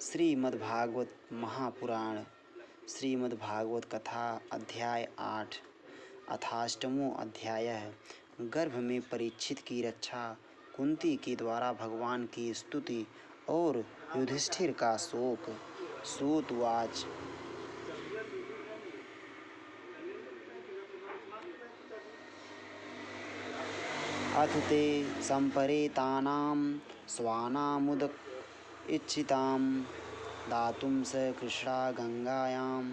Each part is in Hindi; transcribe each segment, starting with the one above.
श्रीमद्भागवत महापुराण श्रीमद्भागवत कथा अध्याय 8 अथाष्टमो अध्याय। गर्भ में परीक्षित की रक्षा, कुंती के द्वारा भगवान की स्तुति और युधिष्ठिर का शोक। सूतवाच। अथ ते संपरेतानां स्वानामुदक इच्छितां दातुं स कृष्णा गंगायां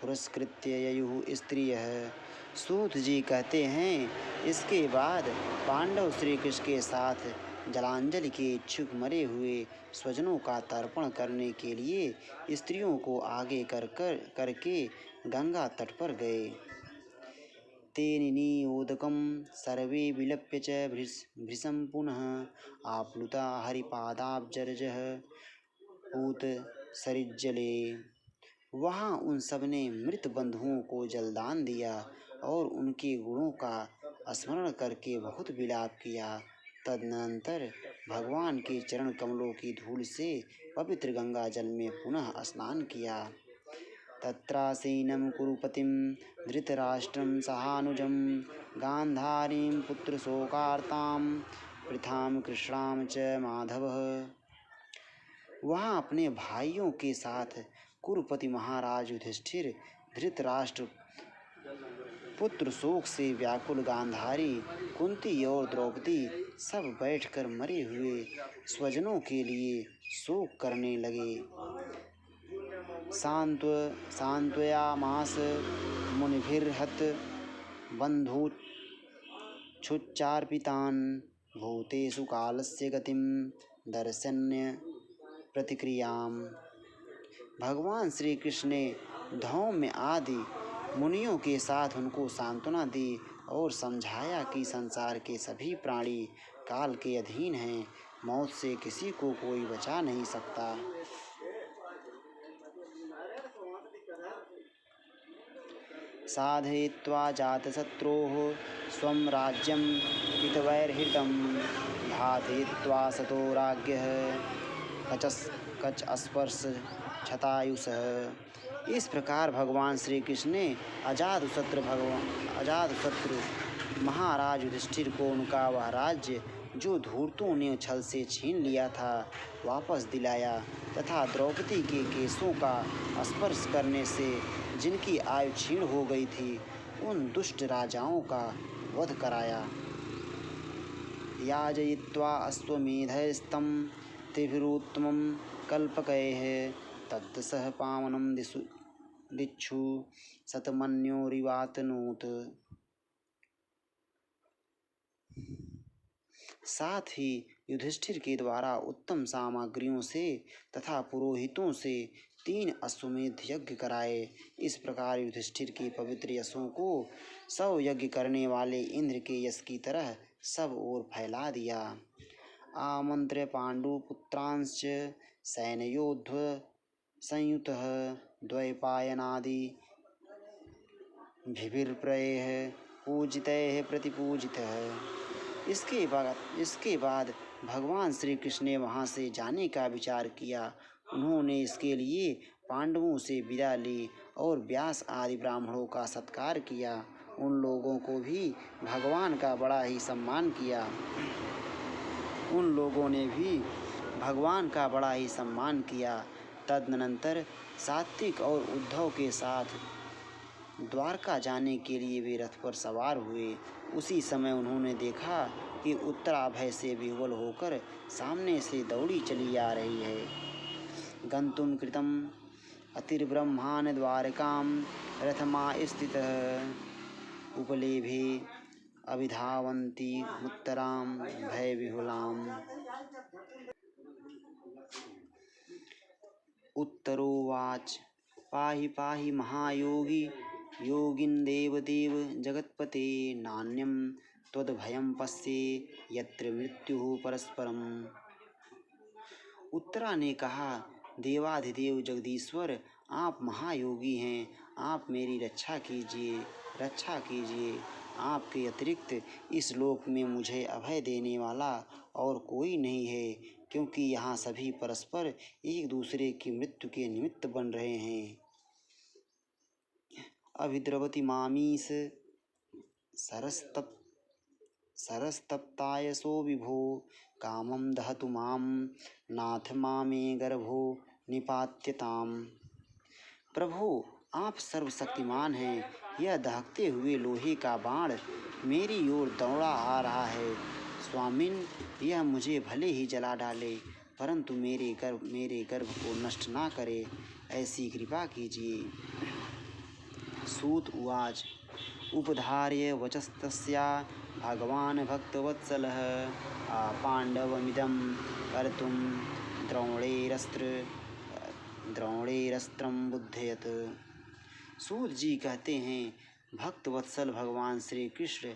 पुरस्कृत्य ययुः स्त्रियः। सूत जी कहते हैं, इसके बाद पांडव श्री कृष्ण के साथ जलांजलि के इच्छुक मरे हुए स्वजनों का तर्पण करने के लिए स्त्रियों को आगे करके गंगा तट पर गए। तेनियोदकं सर्वे विलप्य च भृशं पुनः आप्लुता हरिपादाब्जरजः पूतसरिज्जले। वहाँ उन सब ने मृत बंधुओं को जलदान दिया और उनके गुणों का स्मरण करके बहुत विलाप किया। तदनंतर भगवान के चरण कमलों की धूल से पवित्र गंगा जल में पुनः स्नान किया। तत्रासीनं कुरुपतिं धृतराष्ट्रं सहानुजं गान्धारीं पुत्रशोकार्तां पृथां कृष्णां च माधवः। वहाँ अपने भाइयों के साथ कुरुपति महाराज युधिष्ठिर, धृतराष्ट्र पुत्र शोक से व्याकुल गांधारी, कुंती और द्रौपदी सब बैठकर मरे हुए स्वजनों के लिए शोक करने लगे। सांत्वयामास मुनिभिर्हत बन्धुच्छुच्चार्पितान् भूतेषु कालस्य गतिं दर्शन्य प्रतिक्रियां। भगवान श्री कृष्ण ने धौम्य आदि मुनियों के साथ उनको सांत्वना दी और समझाया कि संसार के सभी प्राणी काल के अधीन हैं, मौत से किसी को कोई बचा नहीं सकता। साधयित्वा जातशत्रोः स्वं राज्यं हितवैर्हितं घातयित्वा सतो राज्ञः कचस्पर्श क्षतायुषः। इस प्रकार भगवान श्री कृष्ण ने अजातशत्रु महाराज युधिष्ठिर को उनका वह राज्य जो धूर्तों ने छल से छीन लिया था वापस दिलाया तथा द्रौपदी के केशों का स्पर्श करने से जिनकी आयु क्षीण हो गई थी उन दुष्ट राजाओं का वध कराया। याजयित्वा अश्वमेधस्तं त्रिभिरुत्तमं कल्पकैः तद्दशः पावनं दिक्षु शतमन्योरिवातनोत्। साथ ही युधिष्ठिर के द्वारा उत्तम सामग्रियों से तथा पुरोहितों से 3 अश्वमेध यज्ञ कराए। इस प्रकार युधिष्ठिर के पवित्र यशों को 100 यज्ञ करने वाले इंद्र के यश की तरह सब ओर फैला दिया। आमंत्र्य पांडुपुत्रांश्च सैन्योध्व संयुतः द्वैपायनादि भिभिर्प्रयः पूजितैः प्रतिपूजितः। इसके बाद भगवान श्री कृष्ण ने वहाँ से जाने का विचार किया। उन्होंने इसके लिए पांडवों से विदा ली और व्यास आदि ब्राह्मणों का सत्कार किया। उन लोगों को भी भगवान का बड़ा ही सम्मान किया। उन लोगों ने भी भगवान का बड़ा ही सम्मान किया। तदनंतर सात्विक और उद्धव के साथ द्वारका जाने के लिए वे रथ पर सवार हुए। उसी समय उन्होंने देखा कि उत्तरा भय से विह्वल होकर सामने से दौड़ी चली आ रही है। गंतुम कृतम अतिर्ब्रह्मान् द्वारकां रथमा स्थितः उपलेभे अभिधावन्ति उत्तरां भय विहुलाम्। उत्तरोवाच पाहि पाहि महायोगी योगिन् देवदेव जगत्पते नान्यं त्वद्भयं पश्ये यत्र मृत्युः परस्परम्। उत्तरा ने कहा, देवाधिदेव जगदीश्वर आप महायोगी हैं, आप मेरी रक्षा कीजिए। आपके अतिरिक्त इस लोक में मुझे अभय देने वाला और कोई नहीं है। क्योंकि यहाँ सभी परस्पर एक दूसरे की मृत्यु के निमित्त बन रहे हैं। अभिद्रवति मामीश सरस्तप्तायसो विभो कामं दहतु मां नाथ मामे गर्भो निपात्यताम। प्रभु, आप सर्वशक्तिमान हैं। यह दहकते हुए लोहे का बाण मेरी ओर दौड़ा आ रहा है। स्वामिन, यह मुझे भले ही जला डाले, परंतु मेरे गर्भ को नष्ट ना करे, ऐसी कृपा कीजिए। सूत उवाच उपधार्य वचस्तस्या भगवान् भक्तवत्सलः पाण्डवमिदं कर्तुं द्रोणेरस्त्रं बुद्धयत्। सूत जी कहते हैं, भक्तवत्सल भगवान श्री कृष्ण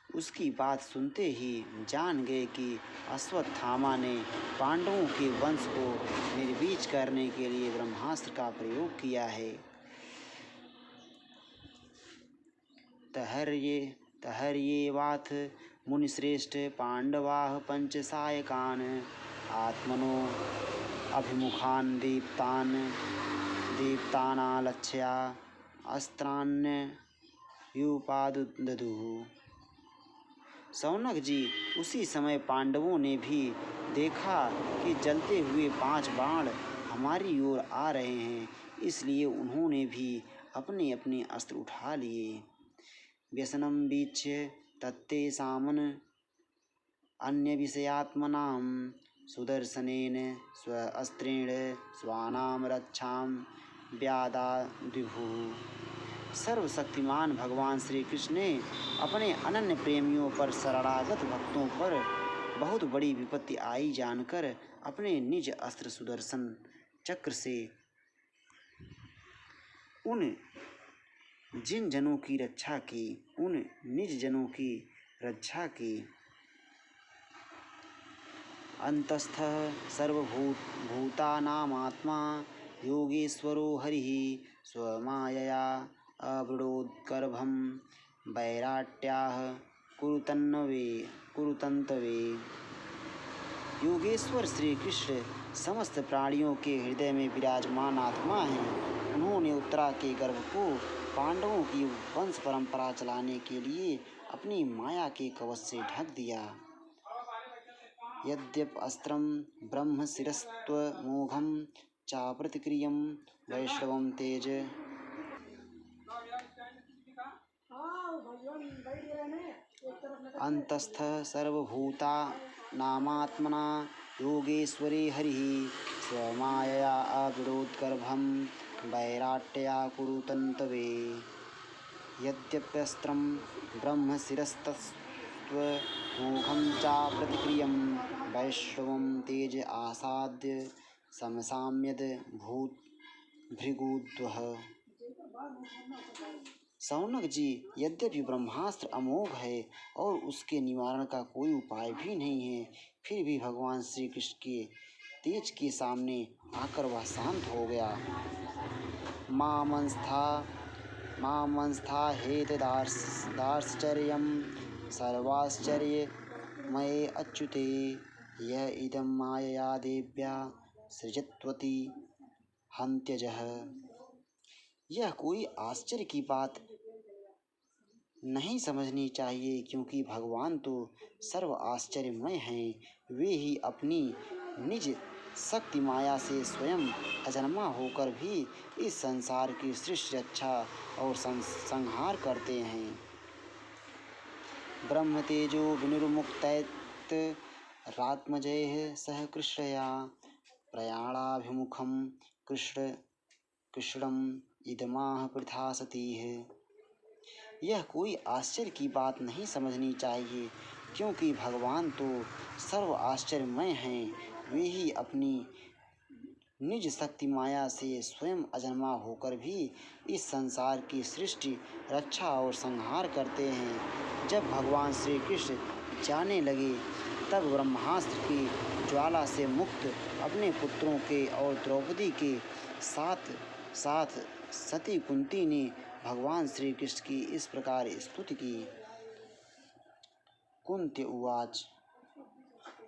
उसकी बात सुनते ही जान गए कि अश्वत्थामा ने पांडवों के वंश को निर्वीज करने के लिए ब्रह्मास्त्र का प्रयोग किया है। तहर्येवाथ मुनिश्रेष्ठ पांडवाः पंचसायकान् आत्मनो अभिमुखान् दीप्तानालक्ष्या अस्त्राण्युपाददुः। शौनक जी, उसी समय पांडवों ने भी देखा कि जलते हुए 5 बाण हमारी ओर आ रहे हैं, इसलिए उन्होंने भी अपने अपने अस्त्र उठा लिए। व्यसनं वीक्ष्य तत्तेषामन अन्यविषयात्मनां सुदर्शनेन स्वअस्त्रेण स्वानां रक्षां व्यादाद्विभुः। सर्वशक्तिमान भगवान श्री कृष्ण ने अपने अनन्य प्रेमियों पर, शरणागत भक्तों पर बहुत बड़ी विपत्ति आई जानकर अपने निज अस्त्र सुदर्शन चक्र से उन जिन जनों की रक्षा की, उन निज जनों की रक्षा की। अंतस्थः सर्वभूतानामात्मा योगेश्वरो हरिः स्वमायया आवृणोद्गर्भं वैराट्याः कुरुतन्तवे। योगेश्वर श्री कृष्ण समस्त प्राणियों के हृदय में विराजमान आत्मा हैं। उन्होंने उत्तरा के गर्भ को पांडवों की वंश परंपरा चलाने के लिए अपनी माया के कवच से ढक दिया। यद्यप अस्त्रं ब्रह्मशिरस्त्वमोघं चाप्रतिक्रियं वैष्णवं तेज। अंतस्थ सर्वभूतानामात्मना योगेश्वरे हरिः स्वमायया आवृणोद्गर्भं वैराट्या कुरुतन्तवे। यद्यप्यस्त्रं ब्रह्मशिरस्तमोघं चाप्रतिक्रियं वैष्णवं तेज आसाद्य समसाम्यद भृगुद्वः। शौनक जी, यद्यपि ब्रह्मास्त्र अमोघ है और उसके निवारण का कोई उपाय भी नहीं है, फिर भी भगवान श्री कृष्ण के तेज के सामने आकर वह शांत हो गया। मामंस्था हेतदाश्चर्यं सर्वाश्चर्यमये अच्युते यह इदं मायया देव्या सृजत्वति हन्त्यजः। यह कोई आश्चर्य की बात नहीं समझनी चाहिए, क्योंकि भगवान तो सर्व आश्चर्यमय हैं। वे ही अपनी निज शक्ति माया से स्वयं अजन्मा होकर भी इस संसार की सृष्टि, रक्षा और संहार करते हैं। ब्रह्म तेजो विनिर्मुक्तैत रात्मजैः सह कृष्णया प्रयाणाभिमुखं कृष्णम् इदमाह पृथा सतीः। यह कोई आश्चर्य की बात नहीं समझनी चाहिए, क्योंकि भगवान तो सर्व आश्चर्यमय हैं। वे ही अपनी निज शक्ति माया से स्वयं अजन्मा होकर भी इस संसार की सृष्टि, रक्षा और संहार करते हैं। जब भगवान श्री कृष्ण जाने लगे, तब ब्रह्मास्त्र की ज्वाला से मुक्त अपने पुत्रों के और द्रौपदी के साथ साथ सती कुंती ने भगवान श्री कृष्ण की इस प्रकार स्तुति की। कुंती उवाच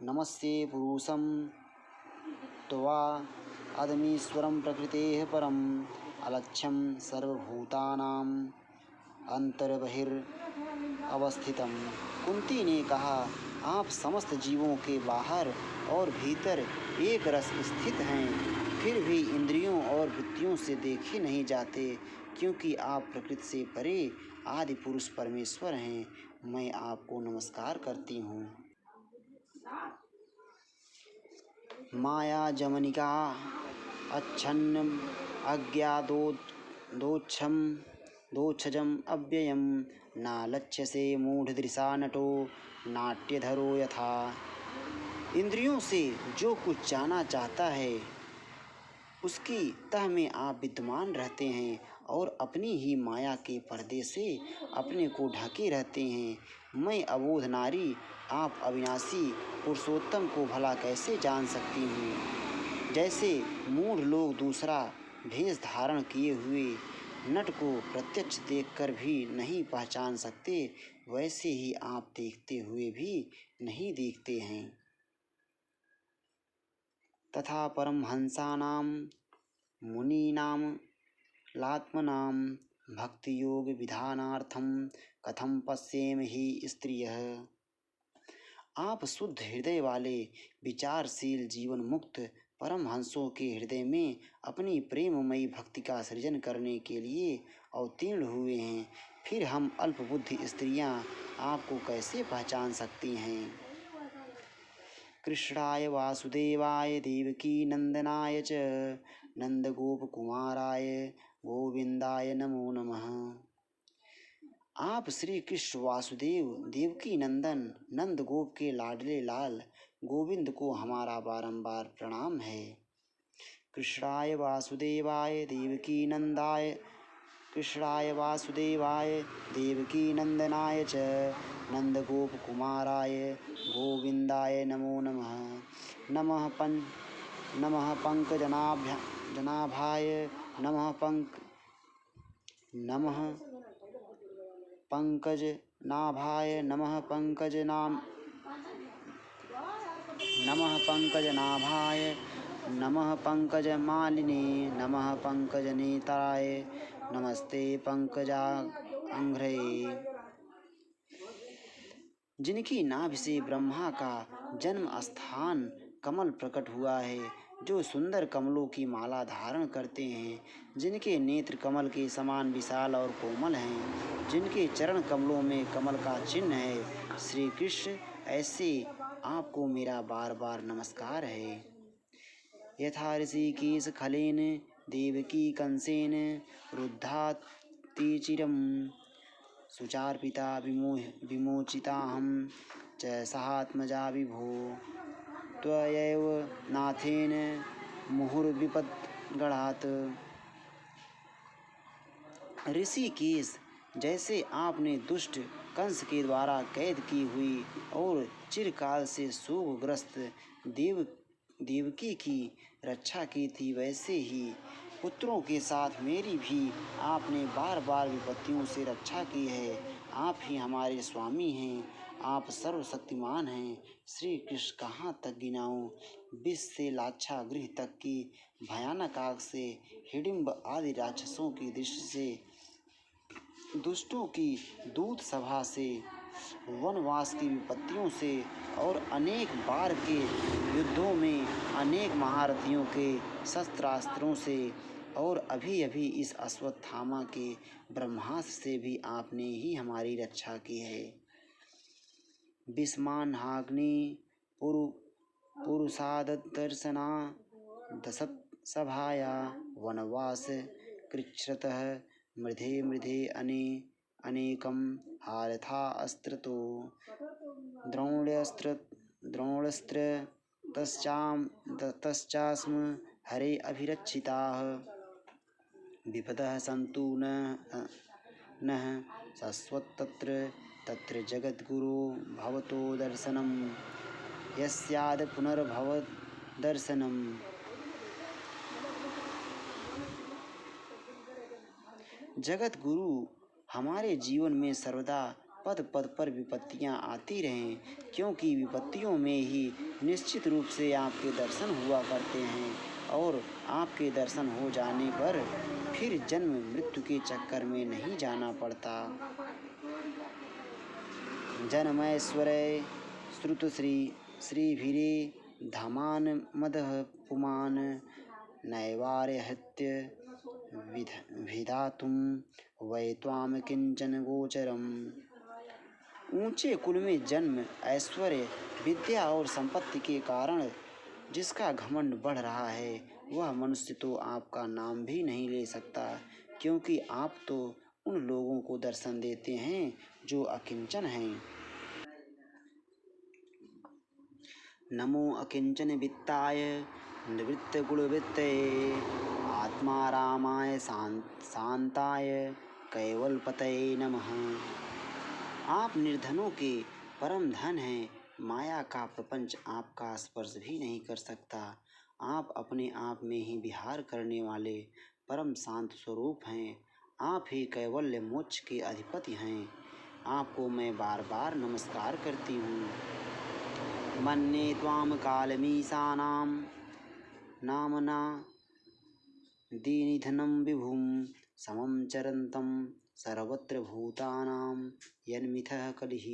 नमस्ते पुरुषं त्यक्त्वा अदमीश्वरं प्रकृतेः परम् अलक्ष्यं सर्वभूतानां अंतर्बहिर्अवस्थितम्। कुंती ने कहा, आप समस्त जीवों के बाहर और भीतर एक रस स्थित हैं, फिर भी इंद्रियों और वृत्तियों से देखे नहीं जाते, क्योंकि आप प्रकृति से परे आदि पुरुष परमेश्वर हैं। मैं आपको नमस्कार करती हूँ। माया जमनिका अच्छन्नम अज्ञादोच्छम दोच्छजम अव्ययम ना लक्ष्यसे मूढ़दृशा नटो नाट्यधरो यथा। इंद्रियों से जो कुछ जाना चाहता है उसकी तह में आप विद्यमान रहते हैं और अपनी ही माया के पर्दे से अपने को ढके रहते हैं। मैं अबोध नारी आप अविनाशी पुरुषोत्तम को भला कैसे जान सकती हूँ। जैसे मूढ़ लोग दूसरा भेष धारण किए हुए नट को प्रत्यक्ष देखकर भी नहीं पहचान सकते, वैसे ही आप देखते हुए भी नहीं देखते हैं। तथा परमहंसानां मुनीनां लात्मनां भक्ति योग विधानार्थं कथम पश्येम ही स्त्रियः। आप शुद्ध हृदय वाले विचारशील जीवन मुक्त परमहंसों के हृदय में अपनी प्रेममयी भक्ति का सृजन करने के लिए अवतीर्ण हुए हैं, फिर हम अल्पबुद्धि स्त्रियां आपको कैसे पहचान सकती हैं। कृष्णाय वासुदेवाय देवकी नंदनाय च नंदगोपकुमाराय गोविंदाय नमो नमः। आप श्री कृष्ण वासुदेव देवकी नंदन नंदगोप के लाडले लाल गोविंद को हमारा बारंबार प्रणाम है। कृष्णाय वासुदेवाय देवकी नंदाय कृष्णाय वासुदेवाय देवकी नंदनाय च नंदगोप कुमाराय गोविंदाय नमो नमः। नमः पंकजनाभाय नमः पंकजनाभाय नमः पंकजनाभाय नमः पंकजमालिने नमः पंकजनेत्राय नमस्ते पंकजांघ्रे। जिनकी नाभि से ब्रह्मा का जन्म स्थान कमल प्रकट हुआ है, जो सुंदर कमलों की माला धारण करते हैं, जिनके नेत्र कमल के समान विशाल और कोमल हैं, जिनके चरण कमलों में कमल का चिन्ह है, श्री कृष्ण, ऐसे आपको मेरा बार बार नमस्कार है। यथा ऋषिकेश खलेन देवकी कंसेन रुद्धातिचिरम सुचार्पिता विमोचिताहं च सहात्मजा विभो त्वयैव नाथेन मुहुर्विपद्गणात्। ऋषिकेश, जैसे आपने दुष्ट कंस के द्वारा कैद की हुई और चिरकाल से शोकग्रस्त देवकी की रक्षा की थी, वैसे ही पुत्रों के साथ मेरी भी आपने बार बार विपत्तियों से रक्षा की है। आप ही हमारे स्वामी हैं, आप सर्वशक्तिमान हैं। श्री कृष्ण, कहाँ तक गिनाऊं। विष से लाक्षा गृह तक की भयानक आग से, हिडिंब आदि राक्षसों की दृष्टि से, दुष्टों की दूत सभा से, वनवास की विपत्तियों से और अनेक बार के युद्धों में अनेक महारथियों के शस्त्रास्त्रों से और अभी अभी इस अश्वत्थामा के ब्रह्मास्त्र से भी आपने ही हमारी रक्षा की है। विस्मान्हाग्नि पुरुषादर्शना दशत सभाया वनवास कृच्छ्रतः मृधे मृधे अनेकम हारथा अस्त्रतो द्रोणस्त्र तश्चास्म हरे अभिरक्षिताः विपदः सन्तु नः शश्वत् तत्र जगद्गुरो भवतो दर्शनं यस्याद् पुनर्भवदर्शनम्। जगत गुरु हमारे जीवन में सर्वदा पद पद पर विपत्तियां आती रहें, क्योंकि विपत्तियों में ही निश्चित रूप से आपके दर्शन हुआ करते हैं और आपके दर्शन हो जाने पर फिर जन्म मृत्यु के चक्कर में नहीं जाना पड़ता। जनमैश्वर्य श्रुतश्री श्रीभिरे धमान मदः पुमान नैवार्यहत्य विधातुम वै त्वाम किंचन गोचरम। ऊंचे कुल में जन्म, ऐश्वर्य, विद्या और संपत्ति के कारण जिसका घमंड बढ़ रहा है, वह मनुष्य तो आपका नाम भी नहीं ले सकता, क्योंकि आप तो उन लोगों को दर्शन देते हैं जो अकिंचन हैं। नमो अकिंचन वित्ताय निवृत्त गुणवृत्तये आत्मा रामाय शांताय कैवलपतये नमः। आप निर्धनों के परम धन हैं। माया का प्रपंच आपका स्पर्श भी नहीं कर सकता। आप अपने आप में ही विहार करने वाले परम शांत स्वरूप हैं। आप ही कैवल्य मोक्ष के अधिपति हैं। आपको मैं बार बार नमस्कार करती हूँ। मन्ये त्वाम कालमीशानां नामना दीनिधनं विभुं समं चरन्तं सर्वत्र भूतानां यन्मिथः कलिः।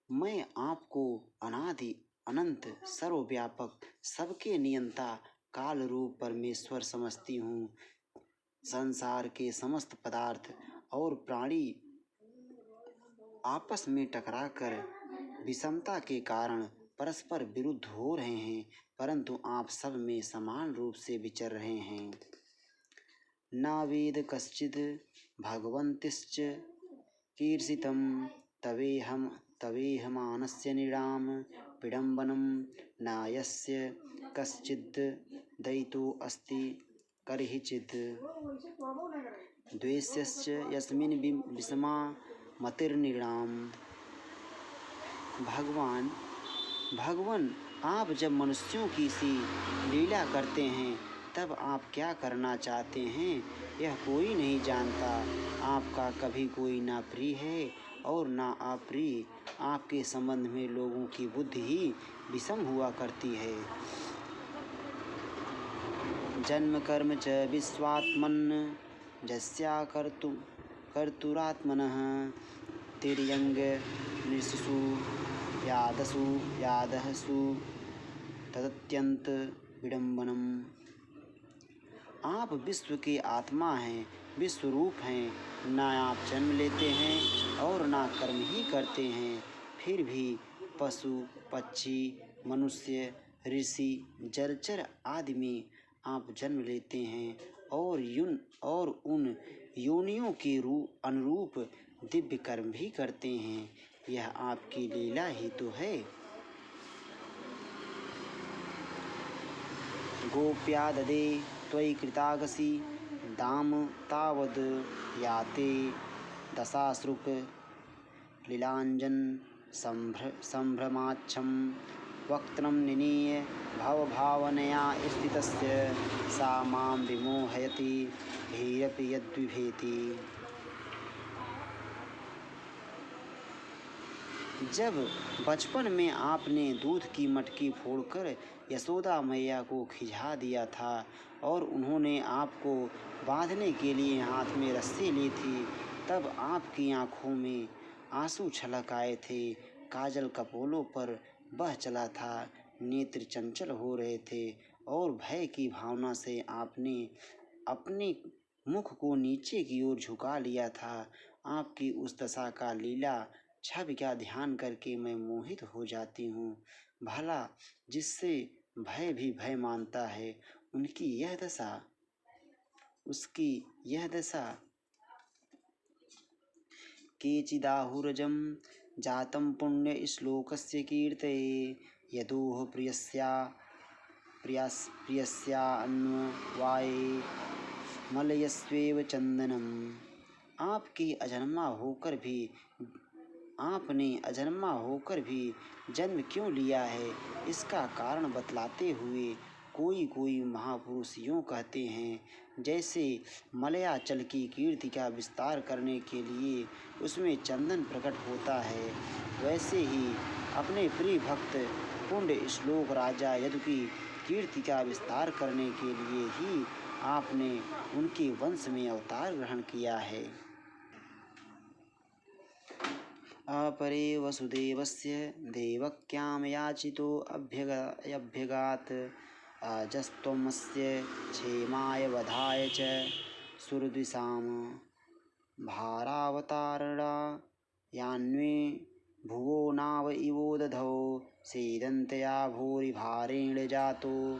मैं आपको अनादि अनंत सर्वव्यापक सबके नियंता काल रूप परमेश्वर समझती हूँ। संसार के समस्त पदार्थ और प्राणी आपस में टकराकर विषमता के कारण परस्पर विरुद्ध हो रहे हैं, परंतु आप सब में समान रूप से विचर रहे हैं। न वेद कश्चित् भगवन्तिश्च कीर्षितं तवेहमानस्य नृणां विडम्बनं न यस्य कश्चिद् दयितो अस्ति कर्हिचित् द्वेष्यश्च यस्मिन् विषमा मतिर्नृणाम्। भगवान, आप जब मनुष्यों की सी लीला करते हैं, तब आप क्या करना चाहते हैं, यह कोई नहीं जानता। आपका कभी कोई ना प्रिय है और ना अप्रिय। आपके संबंध में लोगों की बुद्धि ही विषम हुआ करती है। जन्म कर्म च विश्वात्मन् जस्या कर्तुरात्मनः तिर्यंग नृषिषु यादसु तदत्यंत विडम्बनम। आप विश्व के आत्मा हैं, विश्वरूप हैं। ना आप जन्म लेते हैं और ना कर्म ही करते हैं, फिर भी पशु पक्षी मनुष्य ऋषि जलचर आदि में आप जन्म लेते हैं और उन योनियों के अनुरूप दिव्य कर्म भी करते हैं। यह आपकी लीला ही तो है। गोप्या ददे त्वयि कृतागसि दाम तावद् याते दशाश्रुक लीलांजन संभ्रमाक्षं वक्त्रं निनीय भवभावनया स्थितस्य सा मां विमोहयति धीरपि यद्विभेति। जब बचपन में आपने दूध की मटकी फोड़कर यशोदा मैया को खिझा दिया था और उन्होंने आपको बांधने के लिए हाथ में रस्सी ली थी, तब आपकी आंखों में आंसू छलक आए थे, काजल कपोलों पर बह चला था, नेत्र चंचल हो रहे थे और भय की भावना से आपने अपने मुख को नीचे की ओर झुका लिया था। आपकी उस दशा का लीला छवि का ध्यान करके मैं मोहित हो जाती हूँ। भला जिससे भय भी भय मानता है, उसकी यह दशा। केचिदाहुरजं जातं पुण्य श्लोकस्य कीर्तये यदोह प्रियस्या अन्ववाये मलयस्वेव चंदनम। आपने अजन्मा होकर भी जन्म क्यों लिया है, इसका कारण बतलाते हुए कोई कोई महापुरुष यूँ कहते हैं, जैसे मलयाचल की कीर्ति का विस्तार करने के लिए उसमें चंदन प्रकट होता है, वैसे ही अपने प्रिय भक्त पुण्य श्लोक राजा यदु की कीर्ति का विस्तार करने के लिए ही आपने उनके वंश में अवतार ग्रहण किया है। अपरे वसुदेवस्य देवक्यां याचितो अभ्यगात् अजस्त्वमस्य क्षेमाय वधाय च सुरद्विषां भारावतारणा यान्वे भुवो नाव इवो दधौ सीदन्तया भूरिभारेण जातो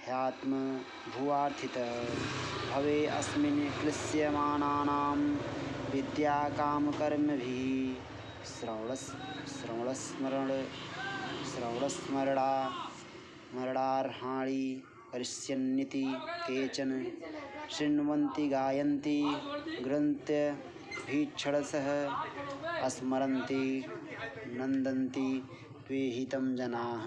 ह्यात्म भुवार्थितः भवे अस्मिन् क्लिश्यमानानां विद्याकामकर्मभिः श्रवणस्मरणार्हाणि करिष्यन्निति केचन शृण्वन्ति गायन्ति ग्रन्थभीक्षणसः स्मरन्ति नन्दन्ति त्वेहितं जनाः।